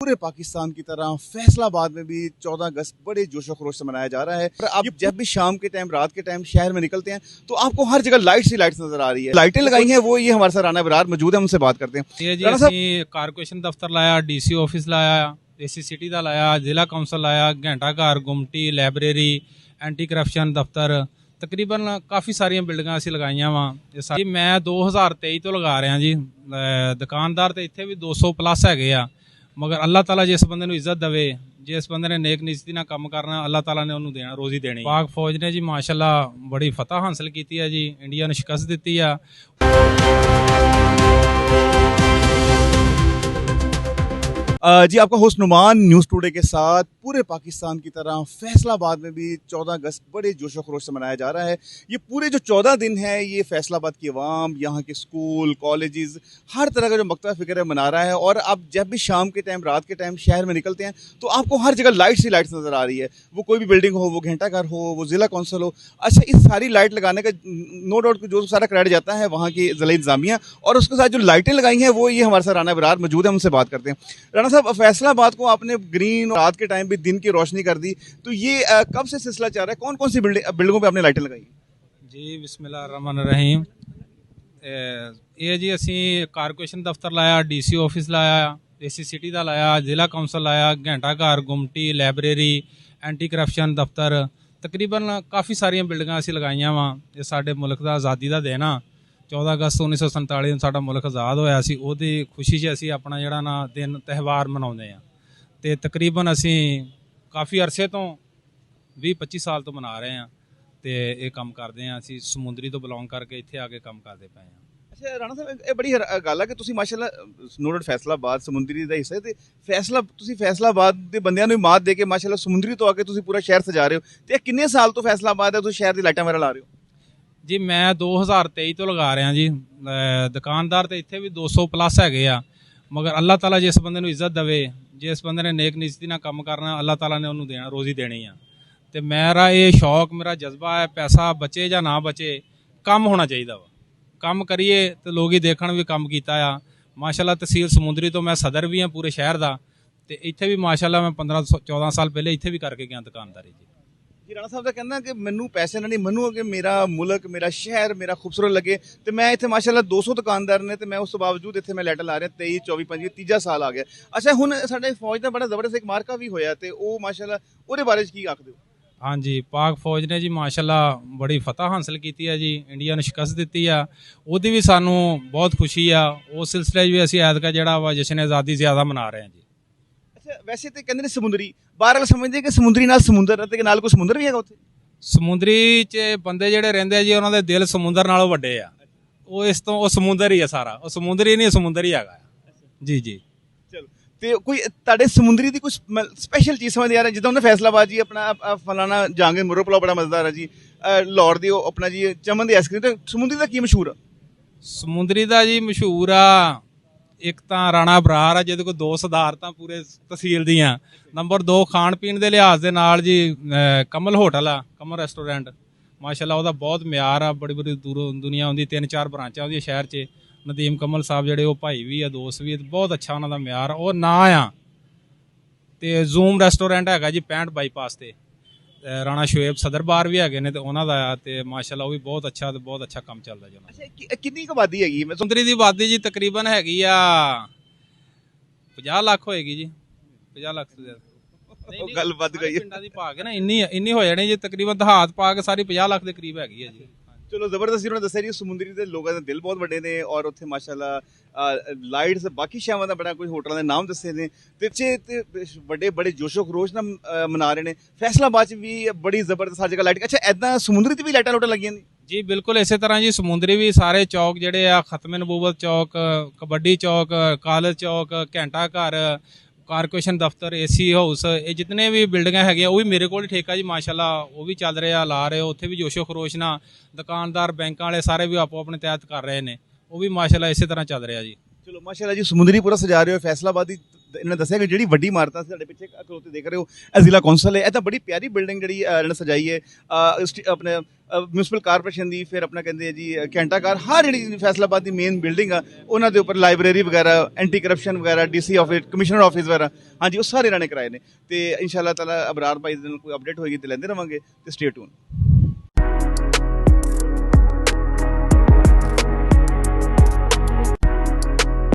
पूरे पाकिस्तान की तरह फैसलाबाद में भी 14 अगस्त बड़े जोशो खरोश से मनाया जा रहा है। पर आप जब भी शाम के टाइम, रात के टाइम शहर में निकलते हैं तो आपको हर जगह लाइट्स ही लाइट्स नजर आ रही है। लाइटें लगाई हैं वो, ये हमारे साथ राना बरार मौजूद है, उनसे बात करते हैं। ये जी राना साहब, ਅਸੀਂ ਕਾਰਪੋਰੇਸ਼ਨ ਦਫ਼ਤਰ ਲਾਇਆ, ਡੀਸੀ ਆਫਿਸ ਲਾਇਆ, ਏਸੀ ਸਿਟੀ ਦਾ ਲਾਇਆ, ਜ਼ਿਲ੍ਹਾ ਕੌਂਸਲ ਲਾਇਆ, ਘੰਟਾ ਘਰ, ਗੁਮਟੀ, ਲਾਇਬ੍ਰੇਰੀ, ਐਂਟੀ ਕਰਪਸ਼ਨ ਦਫ਼ਤਰ, ਤਕਰੀਬਨ ਕਾਫੀ ਸਾਰੀਆਂ ਬਿਲਡਿੰਗਾਂ ਅਸੀਂ ਲਗਾਈਆਂ ਵਾ। ਜੀ ਮੈਂ 2023 ਤੋਂ ਲਗਾ ਰਿਹਾ ਜੀ। ਦੁਕਾਨਦਾਰ ਤੇ ਇੱਥੇ ਵੀ 200 ਪਲੱਸ ਹੈਗੇ ਆ, ਮਗਰ ਅੱਲਾਹ ਤਾਲਾ ਜਿਸ ਬੰਦੇ ਨੂੰ ਇੱਜ਼ਤ ਦੇਵੇ, ਜਿਸ ਬੰਦੇ ਨੇ ਨੇਕ ਨੀਤੀ ਨਾਲ ਕੰਮ ਕਰਨਾ, ਅੱਲਾਹ ਤਾਲਾ ਨੇ ਉਹਨੂੰ ਦੇਣਾ, ਰੋਜ਼ੀ ਦੇਣੀ। ਪਾਕ ਫੌਜ ਨੇ ਜੀ ਮਾਸ਼ਾਅੱਲਾ ਬੜੀ ਫਤਹ ਹਾਸਲ ਕੀਤੀ ਹੈ ਜੀ, ਇੰਡੀਆ ਨੂੰ ਸ਼ਿਕਸਤ ਦਿੱਤੀ ਆ। जी आपका होस्ट नुमान न्यूज़ टुडे के साथ पूरे पाकिस्तान की तरह फैसलाबाद में भी 14 अगस्त बड़े जोशो खरोश से मनाया जा रहा है। ये पूरे जो 14 दिन है ये फैसलाबाद की आवाम, यहाँ के स्कूल, कॉलेजेस, हर तरह का जो मकता फ़िक्र है मना रहा है। और आप जब भी शाम के टाइम, रात के टाइम शहर में निकलते हैं तो आपको हर जगह लाइट्स ही लाइट्स नज़र आ रही है। वो कोई भी बिल्डिंग हो, वो घंटा घर हो, वो ज़िला कौंसल हो। अच्छा, इस सारी लाइट लगाने का नो डाउट जो सारा क्रेडिट जाता है वहाँ की ज़िला इंतज़ामिया, और उसके साथ जो लाइटें लगाई हैं वो, ये हमारे साथ राना बरार मौजूद है, उनसे बात करते हैं। राना साहब, फैसलाबाद को आपने ग्रीन, रात के टाइम भी दिन की रोशनी कर दी, तो ये कब से सिलसिला चल रहा है? कौन कौन सी बिल्डिंगों पे आपने लाइटें लगाई? ਜੀ ਬਿਸਮਿਲ੍ਲਾਹਿਰਰਹਿਮਾਨਿਰਰਹੀਮ। ਇਹ ਜੀ ਅਸੀਂ ਕਾਰਪੋਰੇਸ਼ਨ ਦਫ਼ਤਰ ਲਾਇਆ, ਡੀਸੀ ਆਫਿਸ ਲਾਇਆ, ਏਸੀ ਸਿਟੀ ਦਾ ਲਾਇਆ, ਜ਼ਿਲ੍ਹਾ ਕੌਂਸਲ ਲਾਇਆ, ਘੰਟਾ ਘਰ, ਗੁਮਟੀ, ਲਾਇਬ੍ਰੇਰੀ, ਐਂਟੀ ਕਰਪਸ਼ਨ ਦਫ਼ਤਰ, ਤਕਰੀਬਨ ਕਾਫੀ ਸਾਰੀਆਂ ਬਿਲਡਿੰਗਾਂ ਅਸੀਂ ਲਗਾਈਆਂ ਵਾ। ਇਹ ਸਾਡੇ ਮੁਲਕ ਦਾ ਆਜ਼ਾਦੀ ਦਾ ਦਿਨ ਆ। 14 ਅਗਸਤ 1947 ਨੂੰ ਸਾਡਾ ਮੁਲਕ ਆਜ਼ਾਦ ਹੋਇਆ ਸੀ, ਉਹਦੀ ਖੁਸ਼ੀ 'ਚ ਅਸੀਂ ਆਪਣਾ ਜਿਹੜਾ ਨਾ ਦਿਨ ਤਿਉਹਾਰ ਮਨਾਉਂਦੇ ਹਾਂ। ਅਤੇ ਤਕਰੀਬਨ ਅਸੀਂ ਕਾਫੀ ਅਰਸੇ ਤੋਂ 20-25 ਸਾਲ ਤੋਂ ਮਨਾ ਰਹੇ ਹਾਂ ਤੇ ਇਹ ਕੰਮ ਕਰਦੇ ਹਾਂ। ਅਸੀਂ ਸਮੁੰਦਰੀ ਤੋਂ ਬਿਲੋਂਗ ਕਰਕੇ ਇੱਥੇ ਆ ਕੇ ਕੰਮ ਕਰਦੇ ਪਏ ਹਾਂ। ਅੱਛਾ ਰਾਣਾ ਸਾਹਿਬ, ਇਹ ਬੜੀ ਗੱਲ ਹੈ ਕਿ ਤੁਸੀਂ ਮਾਸ਼ਾਅੱਲਾ ਨੋਟ ਫੈਸਲਾਬਾਦ ਸਮੁੰਦਰੀ ਦਾ ਹਿੱਸਾ ਹੈ, ਤੇ ਤੁਸੀਂ ਫੈਸਲਾਬਾਦ ਦੇ ਬੰਦਿਆਂ ਨੂੰ ਮਾਤ ਦੇ ਕੇ ਮਾਸ਼ਾਅੱਲਾ ਸਮੁੰਦਰੀ ਤੋਂ ਆ ਕੇ ਤੁਸੀਂ ਪੂਰਾ ਸ਼ਹਿਰ ਸਜਾ ਰਹੇ ਹੋ। ਤੇ ਇਹ ਕਿੰਨੇ ਸਾਲ ਤੋਂ ਫੈਸਲਾਬਾਦ ਹੈ ਤੁਸੀਂ ਸ਼ਹਿਰ ਦੀ ਲਾਈਟਾਂ ਵਗੈਰਾ ਲਾ ਰਹੇ ਹੋ? ਜੀ ਮੈਂ 2023 ਤੋਂ ਲਗਾ ਰਿਹਾ ਜੀ। ਦੁਕਾਨਦਾਰ ਤੇ ਇੱਥੇ ਵੀ 200 ਪਲੱਸ ਹੈਗੇ ਆ, ਮਗਰ ਅੱਲਾਹ ਤਾਲਾ ਜਿਸ ਬੰਦੇ ਨੂੰ ਇੱਜ਼ਤ ਦੇਵੇ, ਜਿਸ ਬੰਦੇ ਨੇ ਨੇਕ ਨੀਤੀ ਨਾਲ ਕੰਮ ਕਰਨਾ, ਅੱਲਾਹ ਤਾਲਾ ਨੇ ਉਹਨੂੰ ਦੇਣਾ, ਰੋਜ਼ੀ ਦੇਣੀ ਆ। ਤੇ ਮੇਰਾ ਇਹ ਸ਼ੌਕ, ਮੇਰਾ ਜਜ਼ਬਾ ਹੈ, ਪੈਸਾ ਬਚੇ ਜਾਂ ਨਾ ਬਚੇ, ਕੰਮ ਹੋਣਾ ਚਾਹੀਦਾ ਵਾ। ਕੰਮ ਕਰੀਏ ਤੇ ਲੋਕ ਹੀ ਦੇਖਣ ਵੀ ਕੰਮ ਕੀਤਾ ਆ। ਮਾਸ਼ਾਅੱਲਾ ਤਹਿਸੀਲ ਸਮੁੰਦਰੀ ਤੋਂ ਮੈਂ ਸਦਰ ਵੀ ਹਾਂ ਪੂਰੇ ਸ਼ਹਿਰ ਦਾ, ਤੇ ਇੱਥੇ ਵੀ ਮਾਸ਼ਾਅੱਲਾ ਮੈਂ 15-14 ਸਾਲ ਪਹਿਲੇ ਇੱਥੇ ਵੀ ਕਰਕੇ ਗਿਆ ਦੁਕਾਨਦਾਰੀ ਜੀ। ਜੀ ਰਾਣਾ ਸਾਹਿਬ ਦਾ ਕਹਿਣਾ ਕਿ ਮੈਨੂੰ ਪੈਸੇ ਨਾਲ ਨਹੀਂ, ਮੈਨੂੰ ਕਿ ਮੇਰਾ ਮੁਲਕ, ਮੇਰਾ ਸ਼ਹਿਰ ਮੇਰਾ ਖੂਬਸੂਰਤ ਲੱਗੇ। ਤੇ ਮੈਂ ਇੱਥੇ ਮਾਸ਼ਾਅੱਲਾ 200 ਦੁਕਾਨਦਾਰ ਨੇ, ਤੇ ਮੈਂ ਉਸ ਤੋਂ ਬਾਵਜੂਦ ਇੱਥੇ ਮੈਂ ਲਾਈਟਾਂ ਲਾ ਰਿਹਾ। 23, 24, 25 ਤੀਜਾ ਸਾਲ ਆ ਗਿਆ। ਅੱਛਾ, ਹੁਣ ਸਾਡੇ ਫੌਜ ਦਾ ਬੜਾ ਜ਼ਬਰਦਸਤ ਇੱਕ ਮਾਰਕਾ ਵੀ ਹੋਇਆ, ਤੇ ਉਹ ਮਾਸ਼ਾਅੱਲਾ ਉਹਦੇ ਬਾਰੇ ਕੀ ਆਖਦੇ ਹੋ? ਹਾਂਜੀ, ਪਾਕ ਫੌਜ ਨੇ ਜੀ ਮਾਸ਼ਾਅੱਲਾ ਬੜੀ ਫਤਹ ਹਾਸਲ ਕੀਤੀ ਹੈ ਜੀ, ਇੰਡੀਆ ਨੂੰ ਸ਼ਿਕਸਤ ਦਿੱਤੀ ਆ। ਉਹਦੀ ਵੀ ਸਾਨੂੰ ਬਹੁਤ ਖੁਸ਼ੀ ਆ। ਉਸ ਸਿਲਸਿਲੇ 'ਚ ਵੀ ਅਸੀਂ ਐਤਕਾ ਜਿਹੜਾ ਵਾ ਜਸ਼ਨ ਆਜ਼ਾਦੀ ਜ਼ਿਆਦਾ ਮਨਾ ਰਹੇ ਹਾਂ ਜੀ। ਅੱਛਾ, ਵੈਸੇ ਤੇ ਕਹਿੰਦੇ ਨੇ ਸਮੁੰਦਰੀ, ਬਾਹਰ ਸਮਝਦੇ ਕਿ ਸਮੁੰਦਰੀ ਨਾਲ ਸਮੁੰਦਰ, ਤੇ ਨਾਲ ਕੋਈ ਸਮੁੰਦਰ ਵੀ ਹੈਗਾ ਉੱਥੇ? ਸਮੁੰਦਰੀ 'ਚ ਬੰਦੇ ਜਿਹੜੇ ਰਹਿੰਦੇ ਆ ਜੀ, ਉਹਨਾਂ ਦੇ ਦਿਲ ਸਮੁੰਦਰ ਨਾਲੋਂ ਵੱਡੇ ਆ। ਉਹ ਇਸ ਤੋਂ, ਉਹ ਸਮੁੰਦਰ ਹੀ ਆ ਸਾਰਾ, ਉਹ ਸਮੁੰਦਰ ਹੀ ਨਹੀਂ, ਸਮੁੰਦਰ ਹੀ ਹੈਗਾ ਜੀ। ਜੀ ਚਲੋ, ਤੇ ਕੋਈ ਤੁਹਾਡੇ ਸਮੁੰਦਰੀ ਦੀ ਕੁਝ ਸਪੈਸ਼ਲ ਚੀਜ਼ ਸਮਝਦੇ ਆ ਰਹੇ? ਜਿੱਦਾਂ ਉਹਨੇ ਫੈਸਲਾਬਾਦ ਜੀ ਆਪਣਾ ਫਲਾਣਾ ਜਾਂਗੇ ਮੁਰੋ ਪੁਲਾਓ ਬੜਾ ਮਜ਼ੇਦਾਰ ਹੈ ਜੀ, ਲਾਹੌਰ ਦੀ ਉਹ ਆਪਣਾ ਜੀ ਚਮਨ ਦੀ ਆਈਸਕ੍ਰੀਮ। ਤੇ ਸਮੁੰਦਰੀ ਦਾ ਕੀ ਮਸ਼ਹੂਰ ਆ? ਸਮੁੰਦਰੀ ਦਾ ਜੀ ਮਸ਼ਹੂਰ ਆ, ਇੱਕ ਤਾਂ ਰਾਣਾ ਬਰਾਰ ਆ, ਜਿਹਦੇ ਕੋਲ 2 ਸਦਾਰਤਾਂ ਪੂਰੇ ਤਹਿਸੀਲ ਦੀਆਂ। ਨੰਬਰ 2 ਖਾਣ ਪੀਣ ਦੇ ਲਿਹਾਜ਼ ਦੇ ਨਾਲ ਜੀ ਕਮਲ ਹੋਟਲ ਆ, ਕਮਲ ਰੈਸਟੋਰੈਂਟ, ਮਾਸ਼ਾਅੱਲਾ ਉਹਦਾ ਬਹੁਤ ਮਿਆਰ ਆ। ਬੜੀ ਬੜੀ ਦੂਰੋਂ ਦੁਨੀਆ ਆਉਂਦੀ, 3-4 ਬ੍ਰਾਂਚਾਂ ਉਹਦੀਆਂ ਸ਼ਹਿਰ 'ਚ। ਨਦੀਮ ਕਮਲ ਸਾਹਿਬ ਜਿਹੜੇ ਉਹ ਭਾਈ ਵੀ ਆ, ਦੋਸਤ ਵੀ, ਬਹੁਤ ਅੱਛਾ ਉਹਨਾਂ ਦਾ ਮਿਆਰ, ਉਹ ਨਾਂ ਆ। ਤੇ ਜ਼ੂਮ ਰੈਸਟੋਰੈਂਟ ਹੈਗਾ ਜੀ 65 ਬਾਈਪਾਸ ਤੇ, ਰਾਣਾ ਸ਼ੋਏਬ ਸਦਰ ਬਾਰ ਵੀ ਹੈਗੇ ਨੇ, ਤੇ ਉਹਨਾਂ ਦਾ ਆ। ਤੇ ਮਾਸ਼ਾਅੱਲਾ ਉਹ ਵੀ ਬਹੁਤ ਅੱਛਾ, ਤੇ ਬਹੁਤ ਅੱਛਾ ਕੰਮ ਚੱਲਦਾ ਜੀ। ਅੱਛਾ, ਕਿੰਨੀ ਕੁ ਆਬਾਦੀ ਹੈਗੀ? ਸਮੁੰਦਰੀ ਦੀ ਆਬਾਦੀ ਜੀ ਤਕਰੀਬਨ ਹੈਗੀ ਆ 50 ਲੱਖ ਹੋਏਗੀ ਜੀ, 50 ਲੱਖ ਤੋਂ ਜ਼ਿਆਦਾ। ਉਹ ਗੱਲ ਵੱਧ ਗਈ ਹੈ, ਪਿੰਡਾਂ ਦੀ ਪਾ ਕੇ ਨਾ ਇੰਨੀ ਹੋ ਜਾਣੀ ਜੀ, ਤਕਰੀਬਨ ਦਹਾਤ ਪਾ ਕੇ ਸਾਰੀ 50 ਲੱਖ ਦੇ ਕਰੀਬ ਹੈਗੀ ਹੈ ਜੀ। ਚਲੋ, ਜ਼ਬਰਦਸਤ ਉਹਨਾਂ ਦੱਸਿਆ ਜੀ, ਸਮੁੰਦਰੀ ਦੇ ਲੋਕਾਂ ਦੇ ਦਿਲ ਬਹੁਤ ਵੱਡੇ ਨੇ, ਔਰ ਉੱਥੇ ਮਾਸ਼ਾਅੱਲਾ ਲਾਈਟਸ, ਬਾਕੀ ਸ਼ਹਿਰਾਂ ਦਾ ਬੜਾ ਕੋਈ ਹੋਟਲਾਂ ਦੇ ਨਾਮ ਦੱਸੇ ਨੇ, ਤੇ ਵੱਡੇ ਬੜੇ ਜੋਸ਼ੋ ਖਰੋਸ਼ ਨਾਲ ਮਨਾ ਰਹੇ ਨੇ। ਫੈਸਲਾਬਾਦ 'ਚ ਵੀ ਬੜੀ ਜ਼ਬਰਦਸਤ ਹਰ ਜਗ੍ਹਾ ਲਾਈਟ। ਅੱਛਾ, ਐਦਾਂ ਸਮੁੰਦਰੀ 'ਤੇ ਵੀ ਲਾਈਟਾਂ ਲੋਟਾਂ ਲੱਗੀਆਂ ਨੇ? ਜੀ ਬਿਲਕੁਲ ਇਸੇ ਤਰ੍ਹਾਂ ਜੀ। ਸਮੁੰਦਰੀ ਵੀ ਸਾਰੇ ਚੌਕ ਜਿਹੜੇ ਆ, ਖਤਮੇ ਨਬੂਵਤ ਚੌਕ, ਕਬੱਡੀ ਚੌਕ, ਕਾਲਜ ਚੌਕ, ਘੰਟਾ ਘਰ, ਕਾਰਪੋਰੇਸ਼ਨ ਦਫ਼ਤਰ, ਏਸੀ ਹਾਊਸ, ਇਹ ਜਿਤਨੇ ਵੀ ਬਿਲਡਿੰਗਾਂ ਹੈਗੀਆਂ ਉਹ ਵੀ ਮੇਰੇ ਕੋਲ ਠੇਕਾ ਜੀ ਮਾਸ਼ਾਅੱਲਾ, ਉਹ ਵੀ ਚੱਲ ਰਿਹਾ, ਲਾ ਰਹੇ। ਉੱਥੇ ਵੀ ਜੋਸ਼ੋ ਖਰੋਸ਼ ਨਾਲ ਦੁਕਾਨਦਾਰ, ਬੈਂਕਾਂ ਵਾਲੇ ਸਾਰੇ ਵੀ ਆਪੋ ਆਪਣੇ ਤਹਿਤ ਕਰ ਰਹੇ ਨੇ, ਉਹ ਵੀ ਮਾਸ਼ਾਅੱਲਾ ਇਸੇ ਤਰ੍ਹਾਂ ਚੱਲ ਰਿਹਾ ਜੀ। ਚਲੋ ਮਾਸ਼ਾਅੱਲਾ ਜੀ, ਸਮੁੰਦਰੀ ਪੂਰਾ ਸਜਾ ਰਹੇ ਹੋ, ਫੈਸਲਾਬਾਦ ਦੀ ਇਹਨਾਂ ਨੇ ਦੱਸਿਆ ਕਿ ਜਿਹੜੀ ਵੱਡੀ ਇਮਾਰਤਾਂ ਸੀ ਤੁਹਾਡੇ ਪਿੱਛੇ ਖਲੋਤੇ ਦੇਖ ਰਹੇ ਹੋ, ਇਹ ਜ਼ਿਲ੍ਹਾ ਕੌਂਸਲ ਹੈ। ਇਹ ਤਾਂ ਬੜੀ ਪਿਆਰੀ ਬਿਲਡਿੰਗ ਜਿਹੜੀ ਇਹਨਾਂ ਨੇ ਸਜਾਈ ਹੈ। ਆਪਣੇ ਮਿਊਨਿਸਪਲ ਕਾਰਪੋਰੇਸ਼ਨ ਦੀ, ਫਿਰ ਆਪਣਾ ਕਹਿੰਦੇ ਆ ਜੀ ਘੰਟਾ ਘਰ, ਹਰ ਜਿਹੜੀ ਫੈਸਲਾਬਾਦ ਦੀ ਮੇਨ ਬਿਲਡਿੰਗ ਆ ਉਹਨਾਂ ਦੇ ਉੱਪਰ ਲਾਇਬ੍ਰੇਰੀ ਵਗੈਰਾ, ਐਂਟੀ ਕਰਪਸ਼ਨ ਵਗੈਰਾ, ਡੀਸੀ ਆਫਿਸ, ਕਮਿਸ਼ਨਰ ਆਫਿਸ ਵਗੈਰਾ, ਹਾਂਜੀ ਉਹ ਸਾਰੇ ਇਹਨਾਂ ਨੇ ਕਰਾਏ ਨੇ। ਤੇ ਇਨਸ਼ਾਅੱਲਾ ਤਾਲਾ ਅਬਰਾਰ ਭਾਈ ਦੇ ਨਾਲ ਕੋਈ ਅਪਡੇਟ ਹੋਏਗੀ ਤੇ ਲੈਂਦੇ ਰਵਾਂਗੇ। ਤੇ ਸਟੇ ਟਿਊਨ।